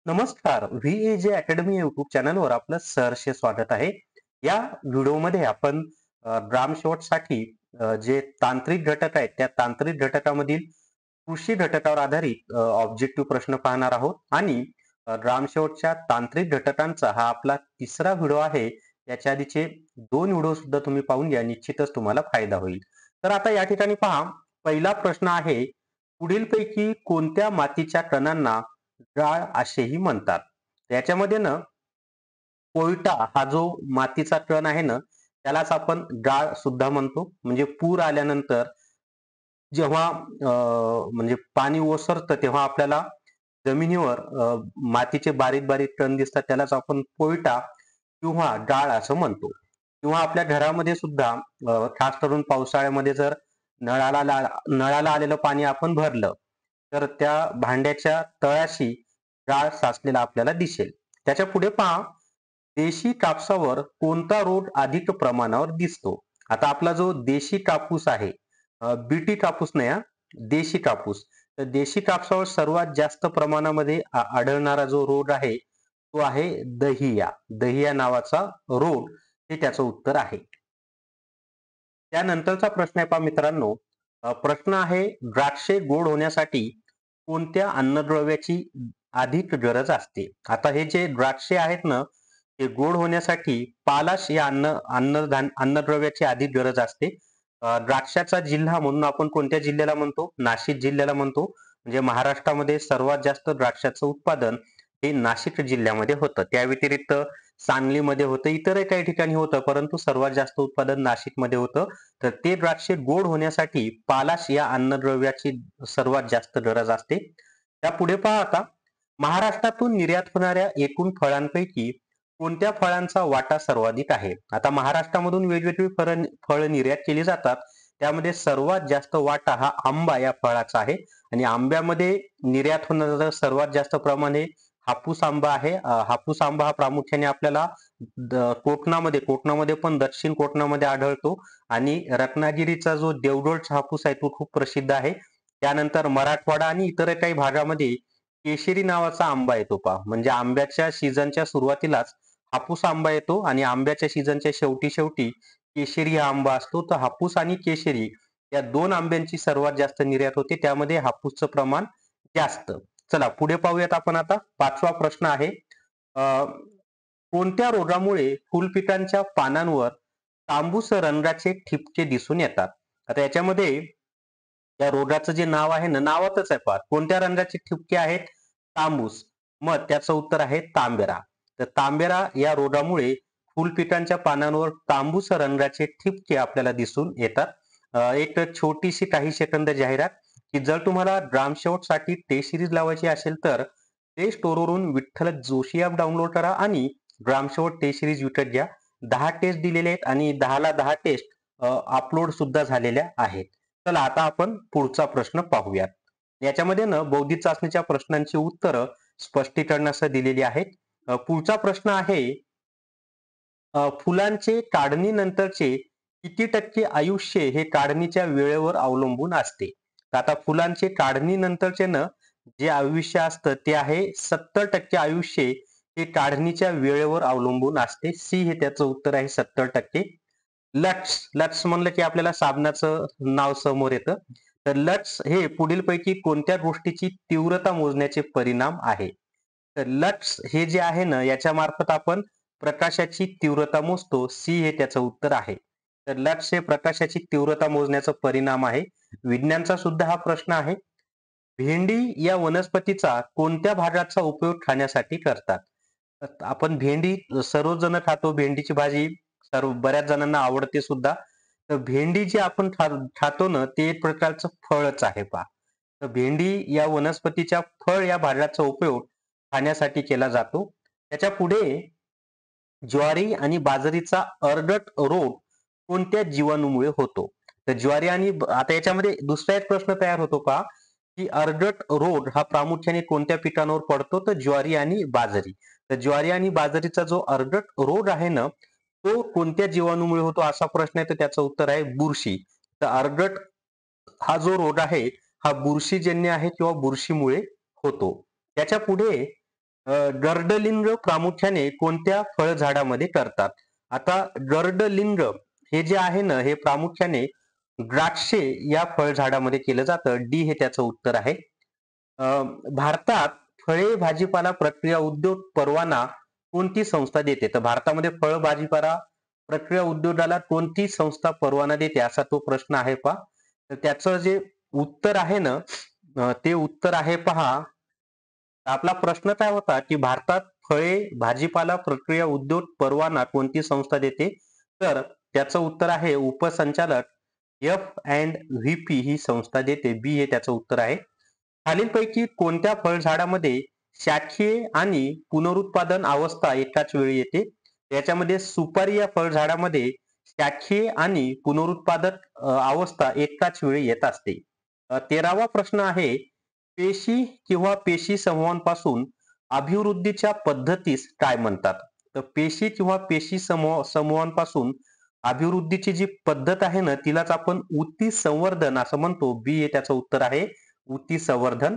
नमस्कार. V academy YouTube चॅनलवर आपलं सहर्ष स्वागत आहे. या व्हिडिओमध्ये आपण ग्रामसेवकसाठी जे तांत्रिक घटक आहेत, त्या तांत्रिक घटकामधील कृषी घटकावर आधारित ऑब्जेक्टिव्ह प्रश्न पाहणार आहोत आणि ग्रामसेवकच्या तांत्रिक घटकांचा हा आपला तिसरा व्हिडिओ आहे. याच्या आधीचे 2 व्हिडिओ सुद्धा तुम्ही पाहून घ्या. निश्चितच तुम्हाला फायदा होईल. तर आता या ठिकाणी पहा, पहिला प्रश्न आहे, पुढीलपैकी कोणत्या मातीच्या कणांना गाळ असेही म्हणतात? त्याच्यामध्ये ना पोयटा हा जो मातीचा कण आहे ना, त्यालाच आपण गाळ सुद्धा म्हणतो. म्हणजे पूर आल्यानंतर जेव्हा म्हणजे पाणी ओसरतं तेव्हा आपल्याला जमिनीवर मातीचे बारीक-बारीक कण दिसतात. त्यालाच आपण पोयटा किंवा गाळ असं म्हणतो. किंवा आपल्या घरामध्ये सुद्धा खास करून पावसाळ्यामध्ये जर नळाला आलेलं पाणी आपण भरलं, तर त्या भांड्याच्या तळाशी गाळ साचलेला आपल्याला दिसेल. त्याच्या पुढे पहा, देशी कापसावर कोणता रोग अधिक प्रमाणावर दिसतो? आता आपला जो देशी कापूस आहे, बीटी कापूस नाही हां, देशी कापूस. तर देशी कापसावर सर्वात जास्त प्रमाणामध्ये आढळणारा जो रोग आहे, तो आहे दहिया. दहिया नावाचा रोग हे त्याचं उत्तर आहे. त्यानंतरचा प्रश्न आहे पहा मित्रांनो, प्रश्न आहे, द्राक्षे गोड होण्यासाठी कोणत्या अन्नद्रव्याची अधिक गरज असते? आता हे जे द्राक्षे आहेत ना, ते गोड होण्यासाठी पालाश या अन्नद्रव्याची अधिक गरज असते. द्राक्षाचा जिल्हा म्हणून आपण कोणत्या जिल्ह्याला म्हणतो? नाशिक जिल्ह्याला म्हणतो. म्हणजे महाराष्ट्रामध्ये सर्वात जास्त द्राक्षाचं उत्पादन हे नाशिक जिल्ह्यामध्ये होतं. त्या व्यतिरिक्त सांगलीमध्ये होतं, इतरही काही ठिकाणी होतं, परंतु सर्वात जास्त उत्पादन नाशिकमध्ये होतं. तर ते द्राक्षे गोड होण्यासाठी पालाश या अन्नद्रव्याची सर्वात जास्त गरज असते. त्यापुढे पहा आता, महाराष्ट्रातून निर्यात होणाऱ्या एकूण फळांपैकी कोणत्या फळांचा वाटा सर्वाधिक आहे? आता महाराष्ट्रामधून वेगवेगळी फळं निर्यात केली जातात. त्यामध्ये सर्वात जास्त वाटा हा आंबा या फळाचा आहे आणि आंब्यामध्ये निर्यात होणारं सर्वात जास्त प्रमाण हे हापूस आंबा आहे. हापूस आंबा हा प्रामुख्याने आपल्याला कोकणामध्ये पण दक्षिण कोकणामध्ये आढळतो आणि रत्नागिरीचा जो देवगडचा हापूस आहे तो खूप प्रसिद्ध आहे. त्यानंतर मराठवाडा आणि इतर काही भागामध्ये केशरी नावाचा आंबा येतो पहा. म्हणजे आंब्याच्या सीझनच्या सुरुवातीलाच हापूस आंबा येतो आणि आंब्याच्या सीझनच्या शेवटी केशरी हा आंबा असतो. तर हापूस आणि केशरी या 2 आंब्यांची सर्वात जास्त निर्यात होते. त्यामध्ये हापूसचं प्रमाण जास्त. चला पुढे पाहूयात आपण आता. 5वा प्रश्न आहे. अ, कोणत्या रोगामुळे फुलपिकांच्या पानांवर तांबूस रंगाचे ठिपके दिसून येतात? आता याच्यामध्ये त्या रोगाचं जे नाव आहे ना, नावातच आहे पहा. कोणत्या रंगाचे ठिपके आहेत? तांबूस. मग त्याचं उत्तर आहे तांबेरा. तर तांबेरा या रोगामुळे फुलपिकांच्या पानांवर तांबूस रंगाचे ठिपके आपल्याला दिसून येतात. एक छोटीशी काही सेकंद जाहिरात, की जर तुम्हाला ग्रामसेवकसाठी टेस्ट सिरीज लावायची असेल तर प्ले स्टोअरवरून विठ्ठल जोशी ॲप डाउनलोड करा आणि ग्रामसेवक टेस्ट सिरीज विकत घ्या. 10 टेस्ट दिलेले आहेत आणि 10ला 10 टेस्ट अपलोड सुद्धा झालेल्या आहेत. चला आता आपण पुढचा प्रश्न पाहूयात. याच्यामध्ये ना बौद्धिक चाचणीच्या प्रश्नांची उत्तरं स्पष्टीकरणासह दिलेली आहेत. पुढचा प्रश्न आहे, फुलांचे काढणीनंतरचे किती टक्के आयुष्य हे काढणीच्या वेळेवर अवलंबून असते? तर आता फुलांचे काढणीनंतरचे ना जे आयुष्य असतं ते आहे 70% आयुष्य हे काढणीच्या वेळेवर अवलंबून असते. सी हे त्याचं उत्तर आहे 70%. लक्स म्हणलं की आपल्याला साबणाचं नाव समोर येतं. तर लक्स हे पुढीलपैकी कोणत्या गोष्टीची तीव्रता मोजण्याचे परिणाम आहे? तर लक्स हे जे आहे ना याच्यामार्फत आपण प्रकाशाची तीव्रता मोजतो. सी हे त्याचं उत्तर आहे. तर लक्स हे प्रकाशाची तीव्रता मोजण्याचा परिणाम आहे. विज्ञानचा सुद्धा हा प्रश्न आहे. भेंडी या वनस्पतीचा कोणत्या भागाचा उपयोग खाण्यासाठी करतात? तर आपण भेंडी सर्वच जण खातो. भेंडीची भाजी बऱ्याच जणांना आवडते सुद्धा. तर भेंडी जी आपण खातो ना, ते एक प्रकारचं फळच आहे पहा. तर भेंडी या वनस्पतीच्या फळ या भागाचा उपयोग खाण्यासाठी केला जातो. त्याच्या पुढे ज्वारी आणि बाजरीचा अर्गट रोग कोणत्या जीवाणूमुळे होतो? तर ज्वारी आणि आता याच्यामध्ये दुसरा एक प्रश्न तयार होतो पहा, की अर्गट रोग हा प्रामुख्याने कोणत्या पिकांवर पडतो? तर ज्वारी आणि बाजरी. तर ज्वारी आणि बाजरीचा जो अर्गट रोग आहे ना, तो कोणत्या जीवाणूमुळे होतो असा प्रश्न आहे, तर त्याचं उत्तर आहे बुरशी. तर अर्गट हा जो रोग आहे, हा बुरशीजन्य आहे किंवा बुरशीमुळे होतो. त्याच्या पुढे गर्डलिंग प्रामुख्याने कोणत्या फळझाडामध्ये करतात? आता गर्डलिंग हे जे आहे ना, हे प्रामुख्याने द्राक्षे या फळझाडामध्ये केलं जातं. डी हे त्याचं उत्तर आहे. अ, भारतात फळे भाजीपाला प्रक्रिया उद्योग परवाना कोणती संस्था देते? तर भारतामध्ये फळ भाजीपाला प्रक्रिया उद्योगाला कोणती संस्था परवाना देते असा तो प्रश्न आहे पहा. तर त्याचं जे उत्तर आहे ना, ते उत्तर आहे पहा. आपला प्रश्न काय होता, की भारतात फळे भाजीपाला प्रक्रिया उद्योग परवाना कोणती संस्था देते? तर त्याचं उत्तर आहे उपसंचालक एफ अँड व्ही पी ही संस्था देते. बी हे त्याचं उत्तर आहे. खालीलपैकी कोणत्या फळझाडामध्ये शाखीय आणि पुनरुत्पादन अवस्था एकाच वेळी येते? याच्यामध्ये सुपारी या फळझाडामध्ये शाखीय आणि पुनरुत्पादक अवस्था एकाच वेळी येत असते. 13वा प्रश्न आहे, पेशी किंवा पेशी समूहांपासून अभिवृद्धीच्या पद्धतीस काय म्हणतात? तर पेशी किंवा पेशी समूहांपासून अभिवृद्धीची जी पद्धत आहे ना, तिलाच आपण ऊती संवर्धन असं म्हणतो. बी हे त्याचं उत्तर आहे, ऊती संवर्धन.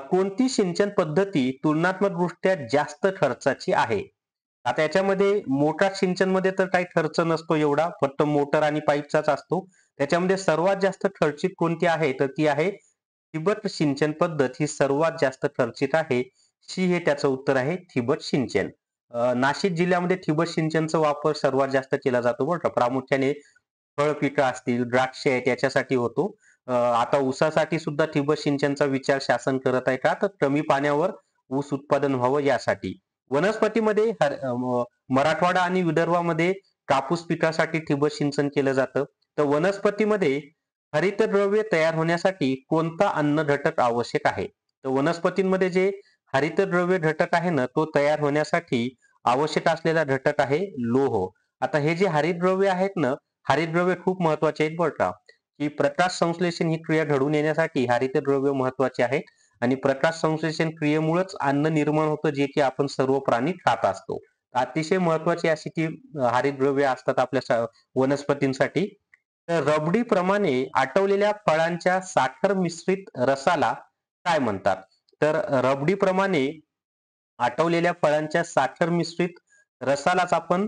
कोणती सिंचन पद्धती तुलनात्मकदृष्ट्या जास्त खर्चाची आहे? आता याच्यामध्ये मोटार सिंचनमध्ये तर काही खर्च नसतो एवढा, फक्त मोटर आणि पाईपचाच असतो. त्याच्यामध्ये सर्वात जास्त खर्चिक कोणती आहे? तर ती आहे ठिबक सिंचन पद्धत ही सर्वात जास्त खर्चिक आहे. सी हे त्याचं उत्तर आहे, ठिबक सिंचन. नाशिक जिल्ह्यामध्ये ठिबक सिंचनचा वापर सर्वात जास्त केला जातो बरं का. प्रामुख्याने फळपिकं असतील, द्राक्ष आहेत याच्यासाठी होतो. आता ऊसासाठी सुद्धा ठिबक सिंचनचा विचार शासन करत आहे का? तर कमी पाण्यावर ऊस उत्पादन व्हावं यासाठी. वनस्पतीमध्ये मराठवाडा आणि विदर्भामध्ये कापूस पिकासाठी ठिबक सिंचन केलं जातं. तर वनस्पतीमध्ये हरितद्रव्य तयार होण्यासाठी कोणता अन्न घटक आवश्यक आहे? तर वनस्पतींमध्ये जे हरितद्रव्य घटक आहे ना, तो तयार होण्यासाठी आवश्यक असलेला घटक आहे लोह. आता हे जे हरितद्रव्य आहेत ना, हरितद्रव्य खूप महत्वाचे आहेत बरं का, की प्रकाश संश्लेषण ही क्रिया घडून येण्यासाठी हरितद्रव्य महत्वाचे आहेत आणि प्रकाश संश्लेषण क्रियेमुळेच अन्न निर्माण होतं, जे की आपण सर्व प्राणी खात असतो. अतिशय महत्वाची अशी ती हरितद्रव्य असतात आपल्या वनस्पतींसाठी. तर रबडीप्रमाणे आटवलेल्या फळांच्या साखर मिश्रित रसाला काय म्हणतात? तर रबडीप्रमाणे आटवलेल्या फळांच्या साखर मिश्रित रसालाच आपण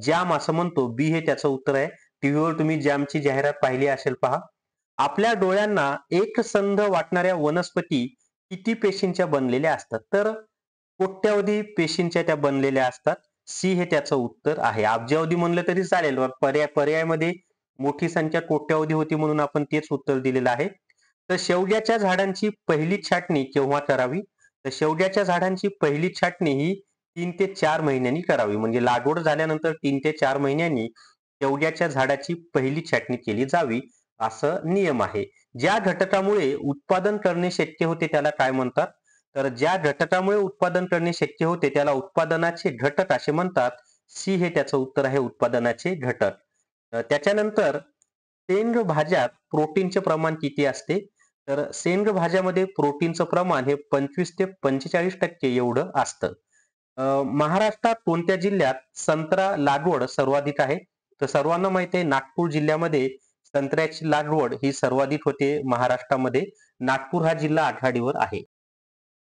जॅम असं म्हणतो. बी हे त्याचं उत्तर आहे. टीव्हीवर तुम्ही जॅमची जाहिरात पाहिली असेल पहा. आपल्या डोळ्यांना एकसंध वाटणाऱ्या वनस्पती किती पेशींच्या बनलेल्या असतात? तर कोट्यावधी पेशींच्या त्या बनलेल्या असतात. सी हे त्याचं उत्तर आहे. अब्जावधी म्हणलं तरी चालेल. पर्यायामध्ये मोठी संख्या कोट्यावधी होती म्हणून आपण तेच उत्तर दिलेलं आहे. तर शेवग्याच्या झाडांची पहिली छाटणी केव्हा करावी? तर शेवग्याच्या झाडांची पहिली छाटणी ही 3 ते 4 महिन्यांनी करावी. म्हणजे लागवड झाल्यानंतर 3 ते 4 महिन्यांनी शेवग्याच्या झाडाची पहिली छाटणी केली जावी, असं नियम आहे. ज्या घटकामुळे उत्पादन करणे शक्य होते त्याला काय म्हणतात? तर ज्या घटकामुळे उत्पादन करणे शक्य होते त्याला उत्पादनाचे घटक असे म्हणतात. सी हे त्याचं उत्तर आहे, उत्पादनाचे घटक. त्याच्यानंतर शेंग भाज्यात प्रोटीनचे प्रमाण किती असते? तर शेंग भाज्यामध्ये प्रोटीनचं प्रमाण हे 25 ते 45% एवढं असतं. महाराष्ट्रात कोणत्या जिल्ह्यात संत्रा लागवड सर्वाधिक आहे? तर सर्वांना माहिती आहे नागपूर जिल्ह्यामध्ये संत्र्याची लागवड ही सर्वाधिक होते महाराष्ट्रामध्ये. नागपूर हा जिल्हा आघाडीवर आहे.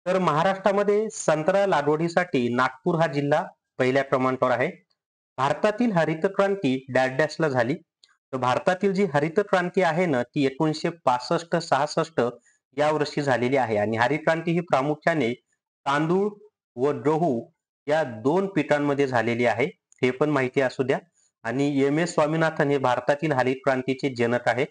तर महाराष्ट्रामध्ये संत्रा लागवडीसाठी नागपूर हा जिल्हा पहिल्या क्रमांकावर आहे. भारतातील हरित क्रांती डॅश डॅशला झाली. तर भारतातील जी हरित क्रांती आहे ना, ती 1965-66 या वर्षी झालेली आहे आणि हरित क्रांती ही प्रामुख्याने तांदूळ व गहू या 2 पिकांमध्ये झालेली आहे. हे पण माहिती असू द्या. आणि एम एस स्वामीनाथन हे भारतातील हरित क्रांतीचे जनक आहेत.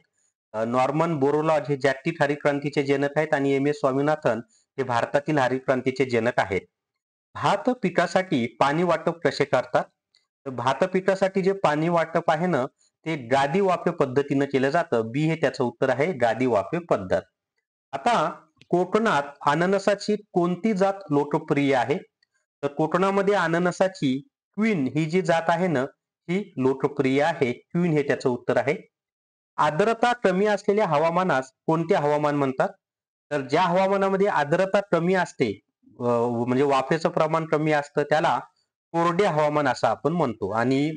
नॉर्मन बोरलॉग हे जागतिक हरित क्रांतीचे जनक आहेत आणि एम एस स्वामीनाथन हे भारतातील हरित क्रांतीचे जनक आहेत. भात पिकासाठी पाणी वाटप कसे करतात? तर भात पिकासाठी जे पाणी वाटप आहे ना, ते गादी वाफे पद्धतीनं केलं जातं. बी हे त्याचं उत्तर आहे, गादी वाफे पद्धत. आता कोकणात अननसाची कोणती जात लोकप्रिय आहे? तर कोकणामध्ये अननसाची क्वीन ही जी जात आहे ना, ही लोकप्रिय आहे. क्वीन हे त्याचं उत्तर आहे. आर्द्रता कमी असलेल्या हवामानास कोणते हवामान म्हणतात? तर ज्या हवामानामध्ये आर्द्रता कमी असते, म्हणजे वाफेचं प्रमाण कमी असतं त्याला कोरडे हवामान असं आपण म्हणतो. आणि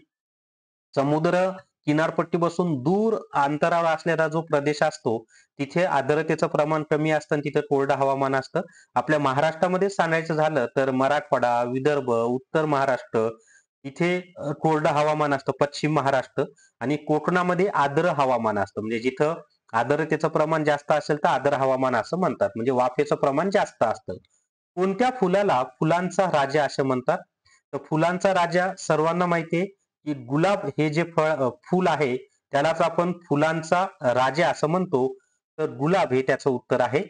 समुद्र किनारपट्टीपासून दूर अंतरावर असलेला जो प्रदेश असतो, तिथे आर्द्रतेचं प्रमाण कमी असतं आणि तिथे कोरडं हवामान असतं. आपल्या महाराष्ट्रामध्ये सांगायचं झालं तर मराठवाडा, विदर्भ, उत्तर महाराष्ट्र इथे कोरडं हवामान असतं. पश्चिम महाराष्ट्र आणि कोकणामध्ये आर्द्र हवामान असतं. म्हणजे जिथं आर्द्रतेचं प्रमाण जास्त असेल तर आर्द्र हवामान असं म्हणतात. म्हणजे वाफेचं प्रमाण जास्त असतं. कोणत्या फुलाला फुलांचा राजा असं म्हणतात? तर फुलांचा राजा सर्वांना माहिती आहे, की गुलाब हे जे फूल आहे त्यालाच आपण फुलांचा राजा असं म्हणतो. तर गुलाब हे त्याचं उत्तर आहे.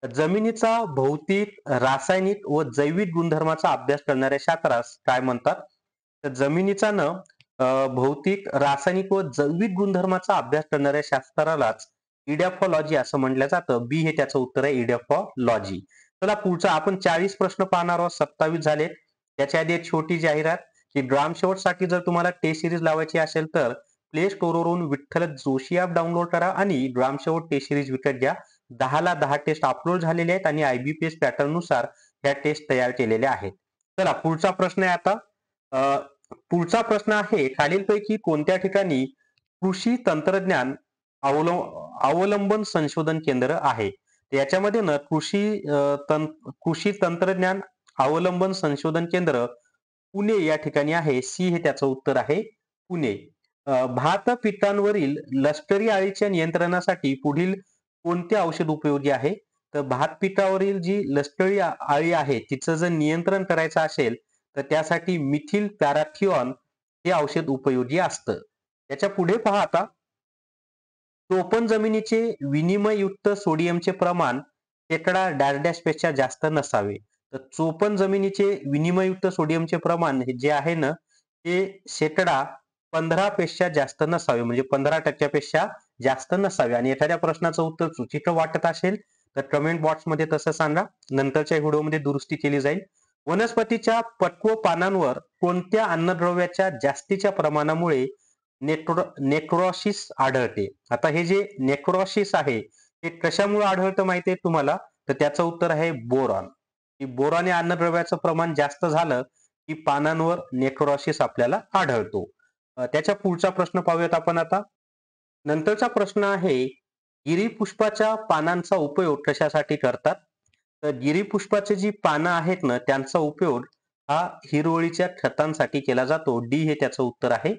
जमिनीचा भौतिक, रासायनिक व जैविक गुणधर्माचा अभ्यास करणाऱ्या शास्त्रास काय म्हणतात? तर जमिनीचा न भौतिक, रासायनिक व जैविक गुणधर्माचा अभ्यास करणाऱ्या शास्त्रालाच इडॅफॉलॉजी असं म्हटलं जातं. बी हे त्याचं उत्तर आहे, इडॅफॉलॉजी. चला पुढचा आपण 40 प्रश्न पाहणार आहोत. 27 झालेत. त्याच्या आधी एक छोटी जाहिरात, की साठी जर तुम्हाला टेस्ट सिरीज लावायची असेल तर प्ले स्टोअरवरून विठ्ठल जोशी ॲप डाउनलोड करा आणि ग्रामसेवक टेस्ट सिरीज विकत घ्या. 10 ला 10 टेस्ट अपलोड झालेले आहेत आणि IBPS पॅटर्न नुसार ह्या टेस्ट तयार केलेल्या आहेत. चला पुढचा प्रश्न आहे आता. पुढचा प्रश्न आहे, खालीलपैकी कोणत्या ठिकाणी कृषी तंत्रज्ञान अवलंबन संशोधन केंद्र आहे? तर याच्यामध्ये ना कृषी तंत्रज्ञान अवलंबन संशोधन केंद्र पुणे या ठिकाणी आहे. सी हे त्याचं उत्तर आहे, पुणे. भात पिकांवरील लष्करी अळीच्या नियंत्रणासाठी पुढील कोणते औषध उपयोगी आहे? तर भात पिकावरील जी लष्करी अळी आहे तिचं जर नियंत्रण करायचं असेल तर त्यासाठी मिथिल पॅराथिऑन हे औषध उपयोगी असतं. त्याच्या पुढे पहा आता. चोपण जमिनीचे विनिमययुक्त सोडियमचे प्रमाण शेकडा डॅश डॅश पेक्षा जास्त नसावे. तर चोपण जमिनीचे विनिमययुक्त सोडियमचे प्रमाण हे जे आहे ना, ते शेकडा 15 पेक्षा जास्त नसावे. म्हणजे 15% पेक्षा जास्त नसावे. आणि एखाद्या प्रश्नाचं उत्तर चुकीचं वाटत असेल तर कमेंट बॉक्समध्ये तसं सांगा. नंतरच्या व्हिडिओमध्ये दुरुस्ती केली जाईल. वनस्पतीच्या पक्व पानांवर कोणत्या अन्नद्रव्याच्या जास्तीच्या प्रमाणामुळे नेक्रोसिस आढळते? आता हे जे नेक्रोसिस आहे ते कशामुळे आढळतं माहिती आहे तुम्हाला? तर त्याचं उत्तर आहे बोरॉन. की बोरॉन या अन्नद्रव्याचं प्रमाण जास्त झालं की पानांवर नेक्रोसिस आपल्याला आढळतो. त्याच्या पुढचा प्रश्न पाहूयात आपण आता. नंतरचा प्रश्न आहे, गिरीपुष्पाच्या पानांचा उपयोग कशासाठी करतात? तर गिरीपुष्पाची जी पानं आहेत ना त्यांचा उपयोग हा हिरवळीच्या खतांसाठी केला जातो. डी हे त्याचं उत्तर आहे.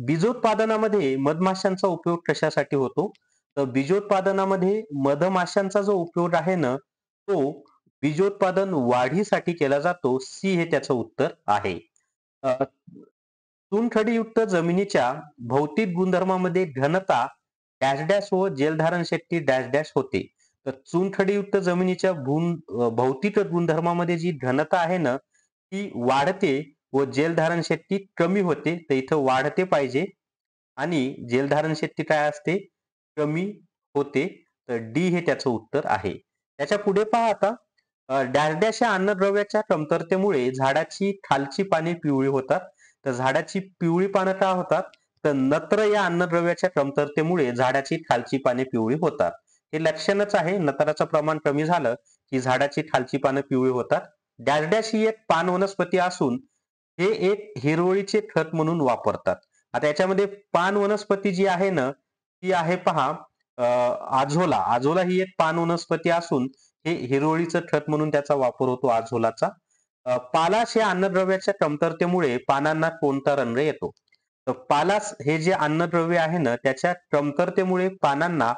बीजोत्पादनामध्ये मधमाशांचा उपयोग कशासाठी होतो? तर बीजोत्पादनामध्ये मधमाशांचा जो उपयोग आहे ना तो बीजोत्पादन वाढीसाठी केला जातो. सी हे त्याचं उत्तर आहे. चुनखडीयुक्त जमिनीच्या भौतिक गुणधर्मामध्ये घनता डॅश डॅश व जलधारण शक्ती डॅश डॅश होते. तर चुनखडीयुक्त जमिनीच्या भौतिक गुणधर्मामध्ये जी घनता आहे ना ती वाढते व जलधारण शक्ती कमी होते. तर इथं वाढते पाहिजे आणि जलधारण शक्ती काय असते? कमी होते. तर डी हे त्याचं उत्तर आहे. त्याच्या पुढे पहा आता. डॅश डॅश या अन्नद्रव्याच्या कमतरतेमुळे झाडाची खालची पाने पिवळी होतात. तर झाडाची पिवळी पानं का होतात? तर नत्र या अन्नद्रव्याच्या कमतरतेमुळे झाडाची खालची पाने पिवळी होतात. हे लक्षणच आहे. नत्राचं प्रमाण कमी झालं की झाडाची खालची पानं पिवळी होतात. डॅश डॅश ही एक पान वनस्पती असून हे एक हिरवळीचे खत म्हणून वापरतात. आता याच्यामध्ये पान वनस्पती जी आहे ना ती आहे पहा आझोला. आझोला ही एक पान वनस्पती असून हे हिरवळीचं खत म्हणून त्याचा वापर होतो आझोलाचा. पालाश या अन्नद्रव्याच्या कमतरतेमुळे पानांना कोणता रंग येतो? तर पालाश हे जे अन्नद्रव्य आहे ना त्याच्या कमतरतेमुळे पानांना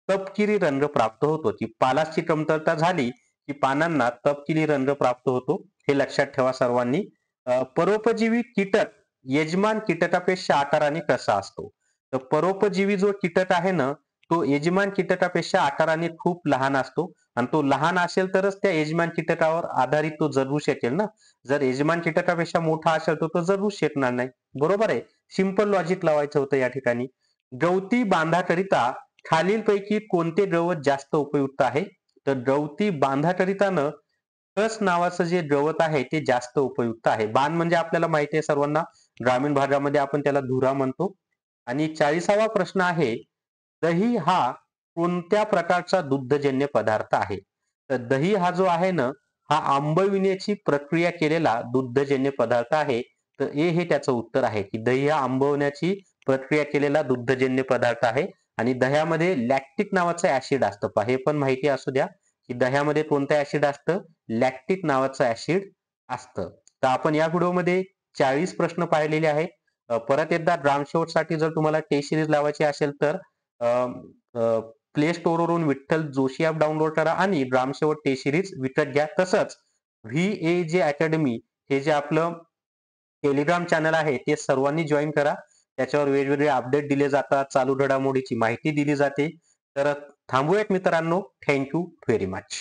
तपकिरी रंग प्राप्त होतो. की पालाशची कमतरता झाली की पानांना तपकिरी रंग प्राप्त होतो. हे लक्षात ठेवा सर्वांनी. परोपजीवी कीटक यजमान कीटकापेक्षा आकाराने कसा असतो? तर परोपजीवी जो कीटक आहे ना तो यजमान कीटकापेक्षा आकाराने खूप लहान असतो आणि तो लहान असेल तरच त्या यजमान कीटकावर आधारित तो जगू शकेल ना. जर यजमान कीटकापेक्षा मोठा असेल तर तो जगूच शकणार नाही. बरोबर आहे. सिंपल लॉजिक लावायचं होतं या ठिकाणी. गवती बांधाकरिता खालीलपैकी कोणते गवत जास्त उपयुक्त आहे? तर गवती बांधाकरिता न कस नावाचं जे गवत आहे ते जास्त उपयुक्त आहे. बांध म्हणजे आपल्याला माहिती आहे सर्वांना, ग्रामीण भागामध्ये आपण त्याला धुरा म्हणतो. आणि 40वा प्रश्न आहे, दही हा कोणत्या प्रकारचा दुग्धजन्य पदार्थ आहे? तर दही हा जो आहे ना हा आंबविण्याची प्रक्रिया केलेला दुग्धजन्य पदार्थ आहे. तर ए हे त्याचं उत्तर आहे की दही हा आंबवण्याची प्रक्रिया केलेला दुग्धजन्य पदार्थ आहे आणि दह्यामध्ये लॅक्टिक नावाचं ऍसिड असतं. पहा हे पण माहिती असू द्या की दह्यामध्ये कोणतं ऍसिड असतं? लॅक्टिक नावाचं ऍसिड असतं. तर आपण या व्हिडिओमध्ये 40 प्रश्न पाहिलेले आहेत. परत एकदा साठी जर तुम्हाला टेस्ट सिरीज लावायची असेल तर प्ले स्टोअरवरून विठ्ठल जोशी ॲप डाउनलोड करा आणि ग्रामसेवक टेस्ट सिरीज विकत घ्या. तसंच VAJ अकॅडमी हे जे आपलं टेलिग्राम चॅनल आहे ते सर्वांनी जॉईन करा. त्याच्यावर वेगवेगळे अपडेट दिले जातात, चालू घडामोडीची माहिती दिली जाते. तर थांबूयात मित्रांनो. Thank you very much.